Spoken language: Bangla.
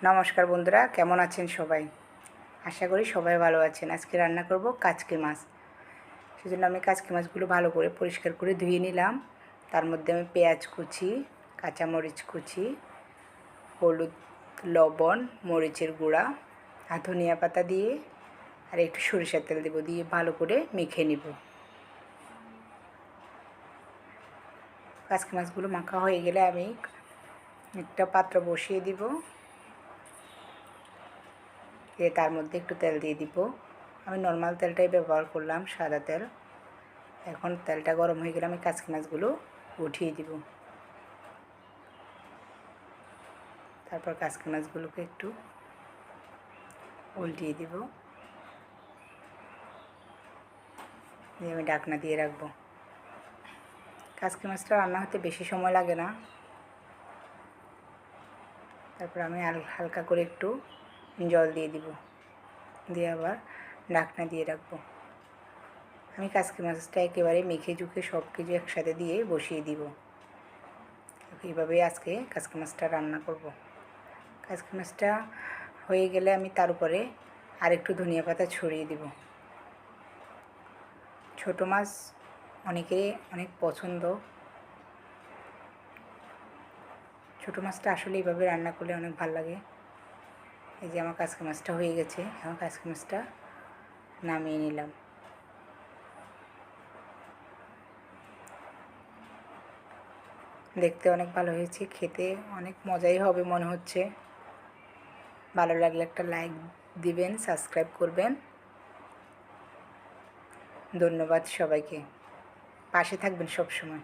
নমস্কার বন্ধুরা, কেমন আছেন সবাই? আশা করি সবাই ভালো আছেন। আজকে রান্না করব কাচকি মাছ। সেজন্য আমি কাচকি মাছগুলো ভালো করে পরিষ্কার করে ধুয়ে নিলাম। তার মধ্যে আমি পেঁয়াজ কুচি, কাঁচামরিচ কুচি, হলুদ, লবণ, মরিচের গুঁড়া আর ধনিয়া পাতা দিয়ে আর একটু সরিষার তেল দেবো, দিয়ে ভালো করে মেখে নিব। কাচকি মাছগুলো মাখা হয়ে গেলে আমি একটা পাত্র বসিয়ে দিব, দিয়ে তার মধ্যে একটু তেল দিয়ে দিব। আমি নর্মাল তেলটাই ব্যবহার করলাম, সাদা তেল। এখন তেলটা গরম হয়ে গেলে আমি কাচকি মাছগুলো উঠিয়ে দিব। তারপর কাচকি মাছগুলোকে একটু উল্টিয়ে দিব, দিয়ে আমি ঢাকনা দিয়ে রাখবো। কাচকি মাছটা রান্না হতে বেশি সময় লাগে না। তারপর আমি হালকা করে একটু জল দিয়ে দিব, দিয়ে আবার ঢাকনা দিয়ে রাখবো। আমি কাচকি মাছটা একেবারে মেখে ঝুঁকে সব কিছু একসাথে দিয়ে বসিয়ে দিব। এইভাবেই আজকে কাচকি মাছটা রান্না করব। কাচকি মাছটা হয়ে গেলে আমি তার উপরে আরেকটু ধনিয়া পাতা ছড়িয়ে দিব। ছোটো মাছ অনেকেরই অনেক পছন্দ। ছোটো মাছটা আসলে এইভাবে রান্না করলে অনেক ভালো লাগে। এই যে আমার কাচকি মাছটা হয়ে গেছে, আমার কাচকি মাছটা নামিয়ে নিলাম। দেখতে অনেক ভালো হয়েছে, খেতে অনেক মজাই হবে মনে হচ্ছে। ভালো লাগলে একটা লাইক দিবেন, সাবস্ক্রাইব করবেন। ধন্যবাদ সবাইকে, পাশে থাকবেন সব সময়।